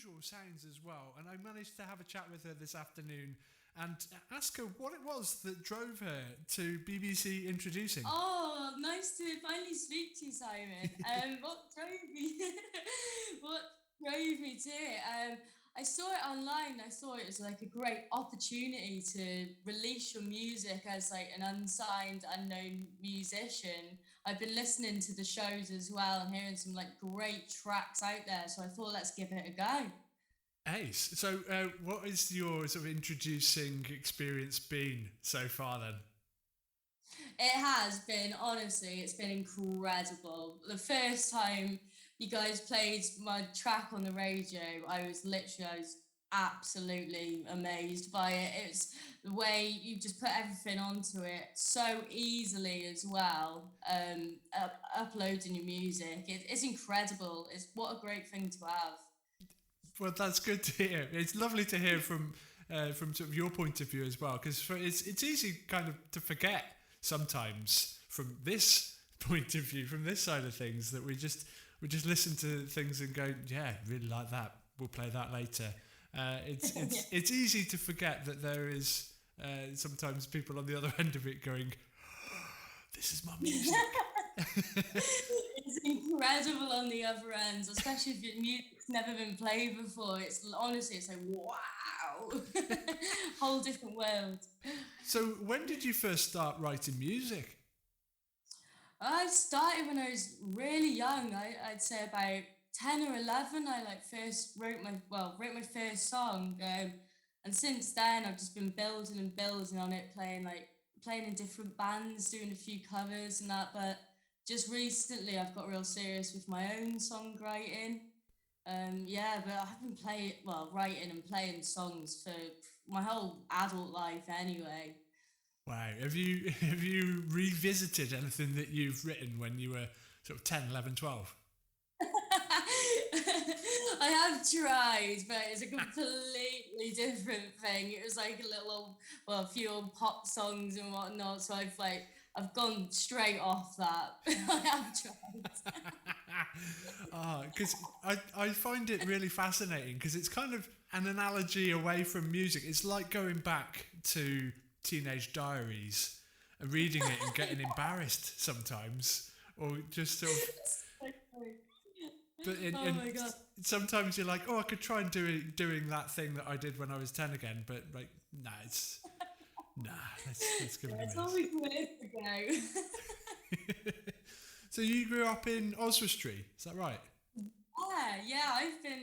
unusual sounds as well. And I managed to have a chat with her this afternoon and ask her what it was that drove her to BBC Introducing. Oh, nice to finally speak to you, Simon. What drove me? What drove me to it? I saw it online. I saw it as like a great opportunity to release your music as like an unsigned, unknown musician. I've been listening to the shows as well and hearing some like great tracks out there. So I thought, let's give it a go. Ace. So, what is your sort of introducing experience been so far then? It has been, honestly, it's been incredible. The first time you guys played my track on the radio, I was absolutely amazed by it. It's the way you just put everything onto it so easily as well. Uploading your music, it's incredible. It's what a great thing to have. Well, that's good to hear. It's lovely to hear from sort of your point of view as well, because it's easy kind of to forget sometimes from this point of view, from this side of things, that we just listen to things and go, yeah, really like that. We'll play that later. It's it's it's easy to forget that there is sometimes people on the other end of it going, this is my music. It's incredible on the other end, especially if your music's never been played before. It's honestly, it's like wow, whole different world. So, when did you first start writing music? I started when I was really young. I'd say about 10 or 11. I like first wrote my first song, and since then I've just been building and building on it, playing in different bands, doing a few covers and that. But just recently, I've got real serious with my own songwriting. Yeah, but I've been writing and playing songs for my whole adult life anyway. Wow. Have you revisited anything that you've written when you were sort of 10, 11, 12? I have tried, but it's a completely different thing. It was like a few old pop songs and whatnot. So I've gone straight off that. I have tried. Because I find it really fascinating because it's kind of an analogy away from music. It's like going back to teenage diaries and reading it and getting embarrassed sometimes, or just sort of. But Oh my god. sometimes you're like, oh, I could try and doing that thing that I did when I was 10 again, but like, nah, nah. Let's give it It's a always ways to go. miss. So you grew up in Oswestry, is that right? Yeah.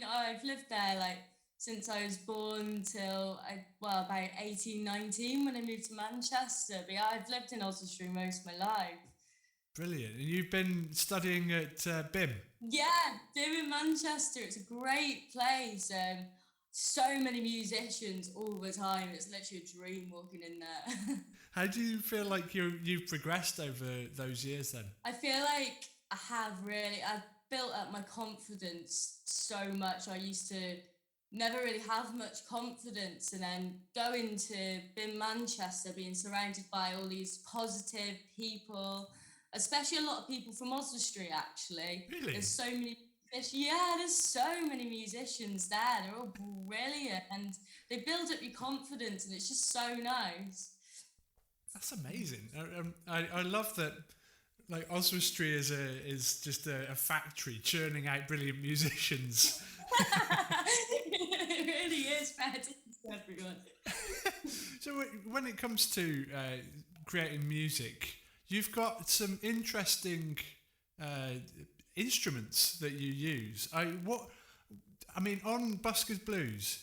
I've lived there like since I was born till about 18, 19 when I moved to Manchester. But yeah, I've lived in Oswestry most of my life. Brilliant. And you've been studying at BIM. Yeah, live in Manchester. It's a great place. So many musicians all the time. It's literally a dream walking in there. How do you feel like you've progressed over those years then? I feel like I've built up my confidence so much. I used to never really have much confidence, and then going to in Manchester, being surrounded by all these positive people, especially a lot of people from Oswestry actually. Really? There's so many yeah, there's so many musicians there. They're all brilliant and they build up your confidence and it's just so nice. That's amazing. I love that. Like Oswestry is just a factory churning out brilliant musicians. It really is fair to everyone. So when it comes to creating music, you've got some interesting uh, instruments that you use. I mean, on Buskers Blues,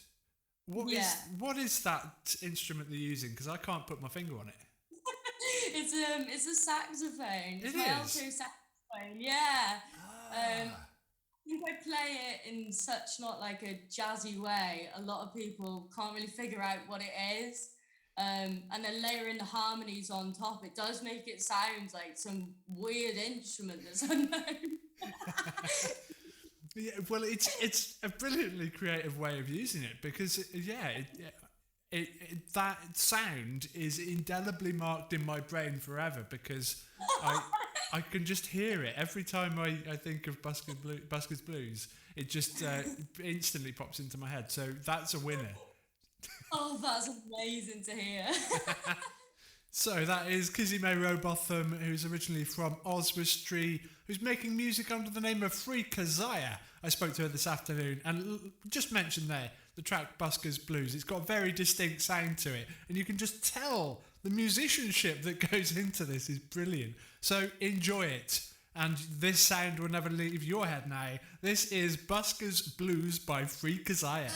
Yeah. what is that instrument they're using? Because I can't put my finger on it. It's a saxophone. It It's my alto is. saxophone. Yeah. Um, Ah. I think I play it in such not like a jazzy way. A lot of people can't really figure out what it is. And then layering the harmonies on top, it does make it sound like some weird instrument that's unknown. Yeah, well, it's a brilliantly creative way of using it because that sound is indelibly marked in my brain forever because I I can just hear it every time I think of Buskers Blues. It just instantly pops into my head. So that's a winner. Oh, that's amazing to hear. So that is Kizzi Rowbotham, who's originally from Oswestry, who's making music under the name of KEZIAH. I spoke to her this afternoon and just mentioned there the track Buskers Blues. It's got a very distinct sound to it, and you can just tell the musicianship that goes into this is brilliant. So enjoy it. And this sound will never leave your head now. This is Buskers Blues by KEZIAH.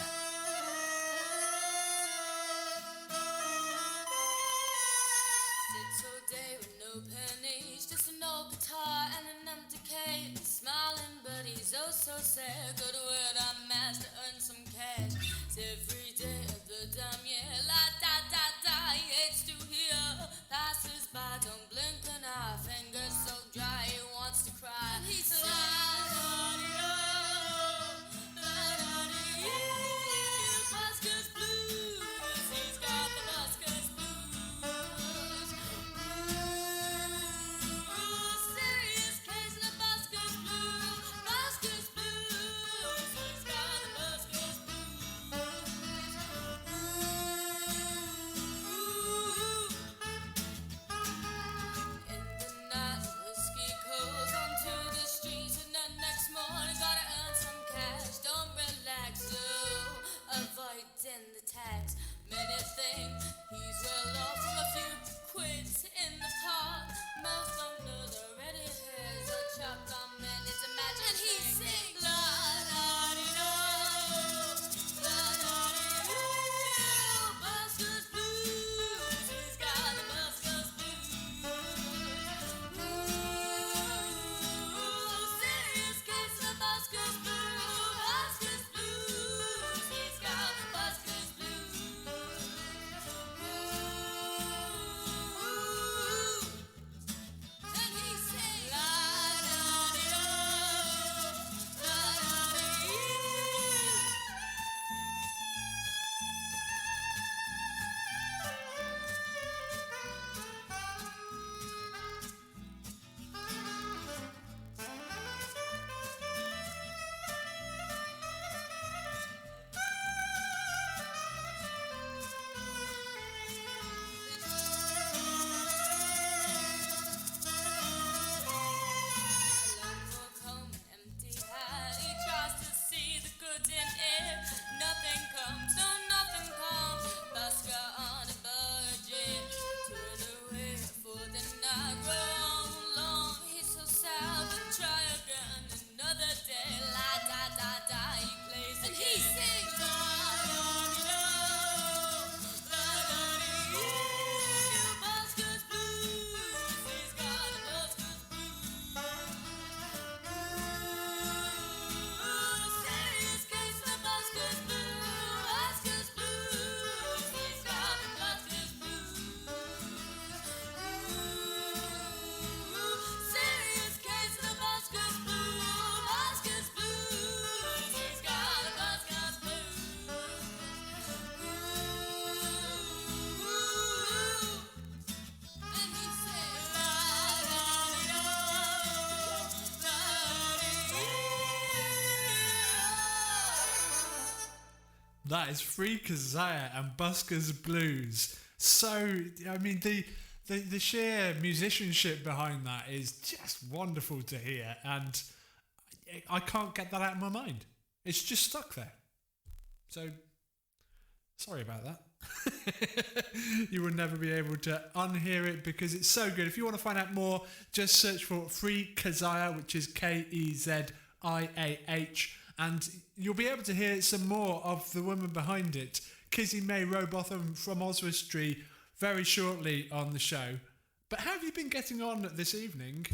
So sad, go to work, I'm asked to earn some cash. It's every day of the damn year, la da da da, he hates to hear. Passes by, don't blink an eye, fingers so dry, he wants to cry. And he said, Buskers Blues, he's got the Buskers Blues. Serious case of the Buskers Blues, Buskers Blues, he's got the Buskers Blues. In the night, whiskey goes onto the streets, and the next morning gotta earn some cash. Don't relax, slow, avoiding the tax. Many think he's well off from a few quids in the park. Most don't know the ready hairs are chopped on many's imagination. And he sings la da dee do, la da dee do. Buskers Blues, he's got the Buskers Blues. Serious case of Buskers Blues, Buskers Blues, he's got the Buskers Blues. And he sings la da dee do, la da dee. He tries to see the good in it. Nothing comes, no nothing comes. Busker on a budget. Turn away for the night. Grow long, he's so sad. But try again another day. La da da da, he plays and he sings. La da dee do, la da dee. Buskers Blues, he's got the Buskers Blues. Serious case of Buskers Blues, Buskers Blues, he's got the Buskers Blues. Serious case of Buskers Blues, Buskers Blues, he's got the Buskers Blues. And he says, la da dee do, la dee. That is KEZIAH and Buskers Blues. So, I mean, the sheer musicianship behind that is just wonderful to hear, and I can't get that out of my mind. It's just stuck there. So, sorry about that. You will never be able to unhear it because it's so good. If you want to find out more, just search for KEZIAH, which is KEZIAH, and you'll be able to hear some more of the woman behind it, Kizzi Rowbotham from Oswestry, very shortly on the show. But how have you been getting on this evening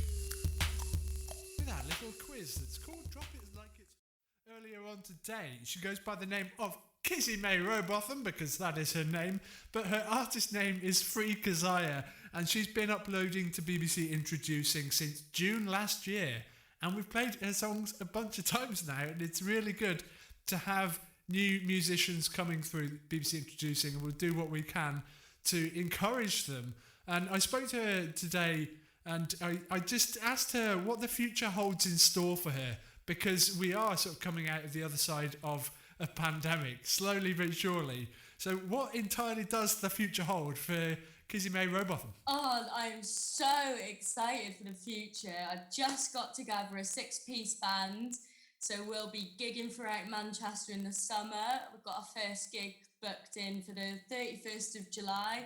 with that little quiz that's called Drop It Like It's earlier on today? She goes by the name of Kizzi Rowbotham because that is her name, but her artist name is KEZIAH, and she's been uploading to BBC Introducing since June last year. And we've played her songs a bunch of times now, and it's really good to have new musicians coming through BBC Introducing, and we'll do what we can to encourage them. And I spoke to her today And I just asked her what the future holds in store for her, because we are sort of coming out of the other side of a pandemic, slowly but surely. So what entirely does the future hold for Kizzi May Rowbotham? Oh, I'm so excited for the future. I've just got to gather a 6-piece band. So we'll be gigging throughout Manchester in the summer. We've got our first gig booked in for the 31st of July.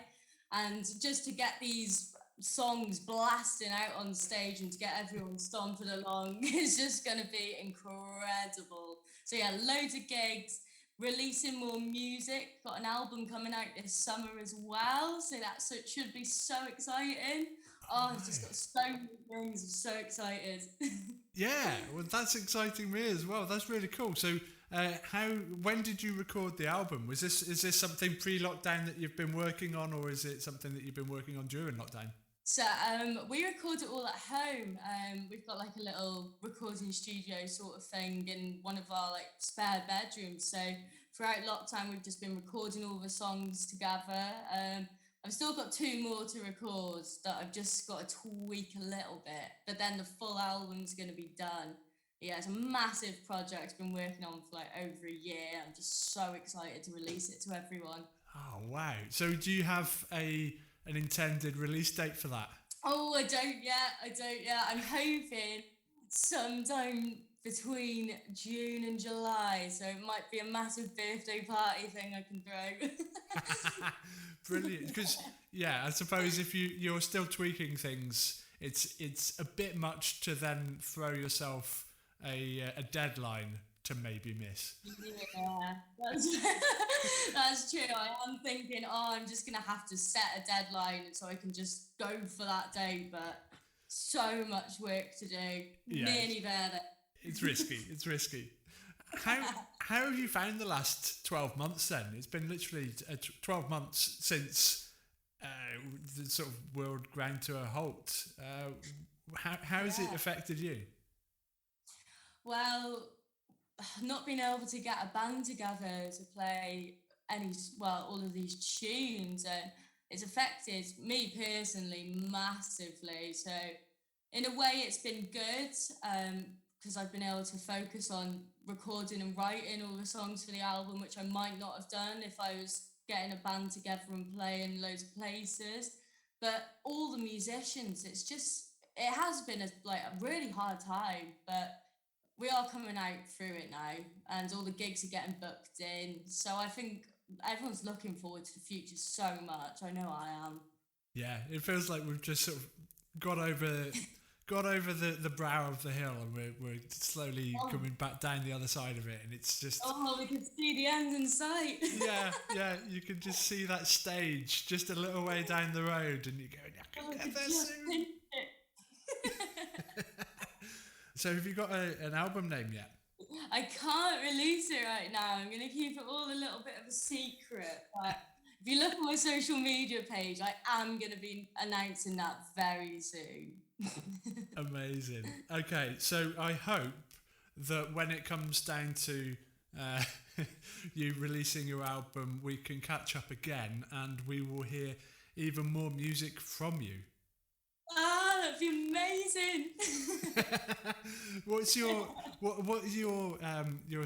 And just to get these songs blasting out on stage and to get everyone stomping along is just going to be incredible. So yeah, loads of gigs, releasing more music. Got an album coming out this summer as well, so it should be so exciting. Oh, I've just got so many things. I'm so excited. Yeah, well, that's exciting me as well. That's really cool. So, when did you record the album? Is this something pre-lockdown that you've been working on, or is it something that you've been working on during lockdown? So we record it all at home. We've got like a little recording studio sort of thing in one of our like spare bedrooms. So throughout lockdown, we've just been recording all the songs together. I've still got 2 more to record that I've just got to tweak a little bit, but then the full album's going to be done. Yeah, it's a massive project I've been working on for like over a year. I'm just so excited to release it to everyone. Oh, wow. So do you have an intended release date for that? Oh, I don't yet. I'm hoping sometime between June and July, so it might be a massive birthday party thing I can throw. Brilliant. Because yeah, I suppose if you're still tweaking things, it's a bit much to then throw yourself a deadline to maybe miss. Yeah, that's true. I am thinking, I'm just gonna have to set a deadline so I can just go for that day, but so much work to do. Yeah, Nearly there. It's risky. It's risky. How have you found the last 12 months then? It's been literally 12 months since the sort of world ground to a halt. How has it affected you? Well, not being able to get a band together to play all of these tunes, and it's affected me personally massively. So in a way it's been good, because I've been able to focus on recording and writing all the songs for the album, which I might not have done if I was getting a band together and playing loads of places. But all the musicians, it has been a really hard time, but we are coming out through it now, and all the gigs are getting booked in. So I think everyone's looking forward to the future so much. I know I am. Yeah, it feels like we've just sort of got over the brow of the hill, and we're slowly coming back down the other side of it, and it's just we can see the end in sight. yeah, you can just see that stage just a little way down the road, and you go, I can get there soon. So have you got an album name yet? I can't release it right now. I'm going to keep it all a little bit of a secret. But if you look at my social media page, I am going to be announcing that very soon. Amazing. Okay, so I hope that when it comes down to you releasing your album, we can catch up again and we will hear even more music from you. That'd be amazing. What's your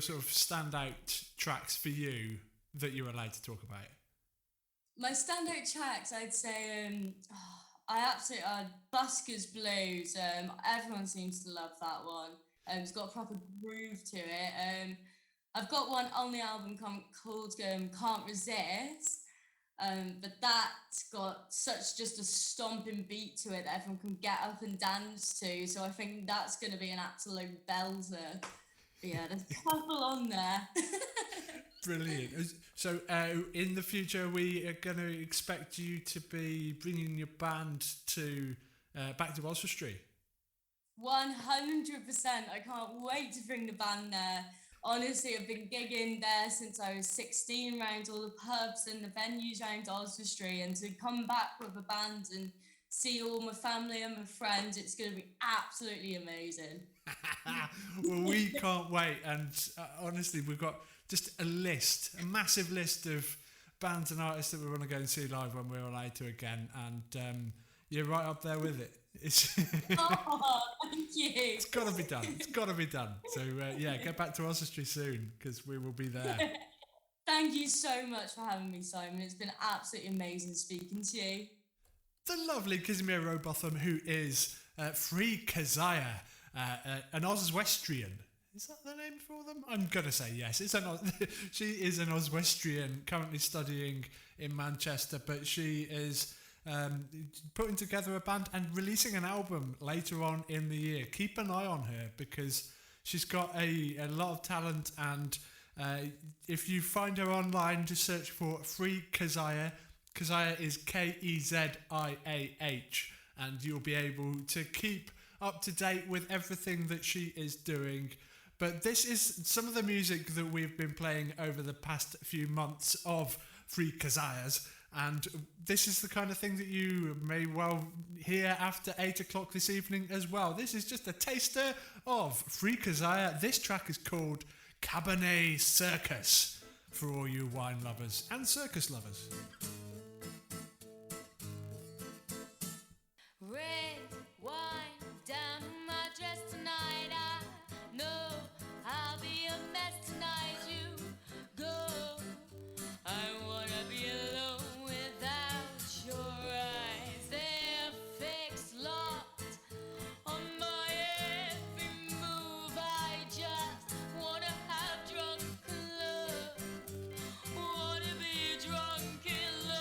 sort of standout tracks for you that you're allowed to talk about? My standout tracks, I'd say, Buskers Blues. Everyone seems to love that one. It's got a proper groove to it. I've got one on the album called Can't Resist. But that's got such just a stomping beat to it that everyone can get up and dance to. So I think that's going to be an absolute belter. But yeah, there's a couple on there. Brilliant. So in the future, we are going to expect you to be bringing your band to back to Oswestry. 100%. I can't wait to bring the band there. Honestly, I've been gigging there since I was 16, around all the pubs and the venues around Oswestry, and to come back with a band and see all my family and my friends, it's going to be absolutely amazing. Well, we can't wait, and honestly, we've got just a massive list of bands and artists that we want to go and see live when we're allowed to again, and you're right up there with it. It's Oh, thank you. it's got to be done. It's got to be done. So yeah, get back to Oswestry soon because we will be there. Thank you so much for having me, Simon. It's been absolutely amazing speaking to you. The lovely Kizzi Rowbotham, who is Free KEZIAH, an Oswestrian. Is that the name for them? I'm going to say yes. She is an Oswestrian currently studying in Manchester, but she is putting together a band and releasing an album later on in the year. Keep an eye on her because she's got a lot of talent, and if you find her online, just search for Free KEZIAH. KEZIAH is KEZIAH, and you'll be able to keep up to date with everything that she is doing. But this is some of the music that we've been playing over the past few months of Free KEZIAHs, and this is the kind of thing that you may well hear after 8 o'clock this evening as well. This is just a taster of Free KEZIAH. This track is called Cabernet Circus for all you wine lovers and circus lovers. Red wine down my dress tonight. I know I'll be a mess tonight. You go. I wanna be alone without your eyes. They're fixed, locked on my every move. I just wanna have drunk love. Wanna be drunk in love.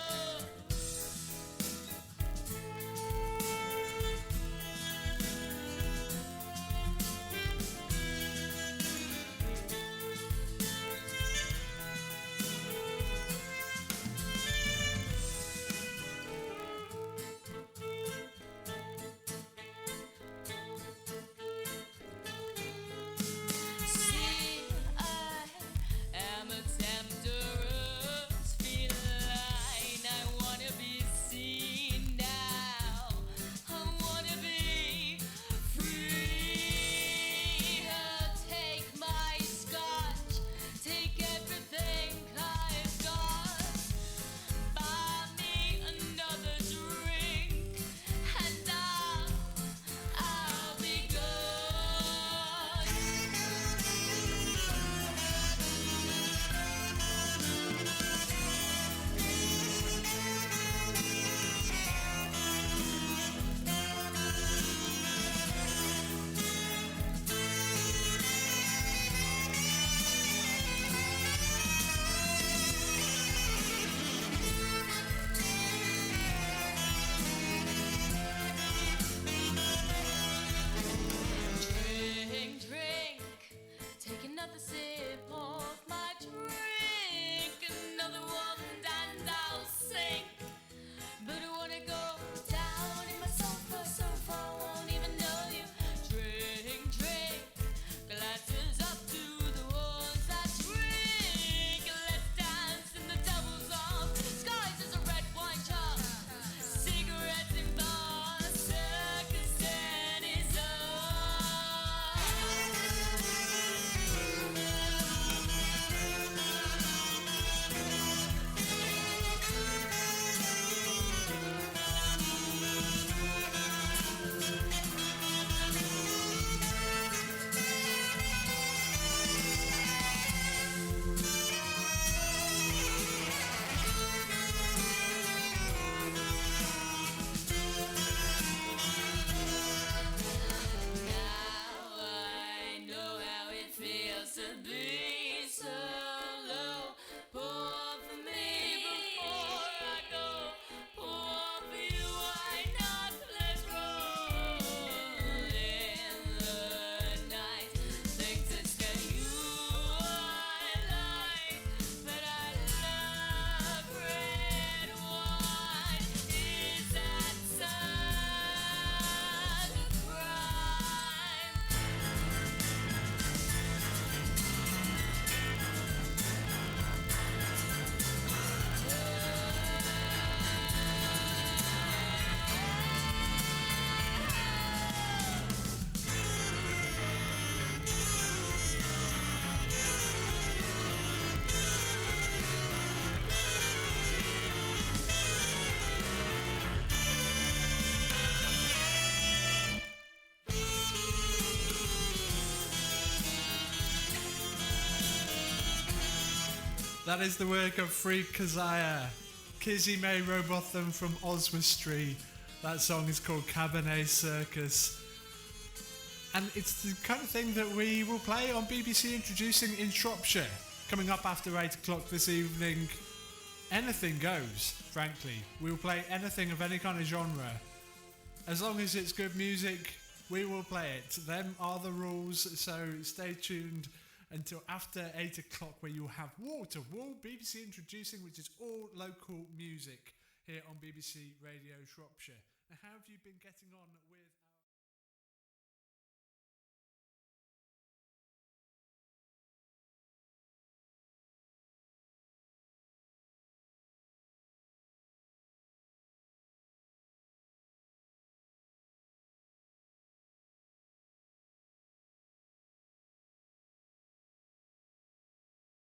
That is the work of Free KEZIAH. Kizzi May Rowbotham from Oswestry. That song is called Cabernet Circus. And it's the kind of thing that we will play on BBC Introducing in Shropshire. Coming up after 8 o'clock this evening. Anything goes, frankly. We'll play anything of any kind of genre. As long as it's good music, we will play it. Them are the rules, so stay tuned until after 8 o'clock, where you'll have wall to wall BBC Introducing, which is all local music here on BBC Radio Shropshire. Now, how have you been getting on with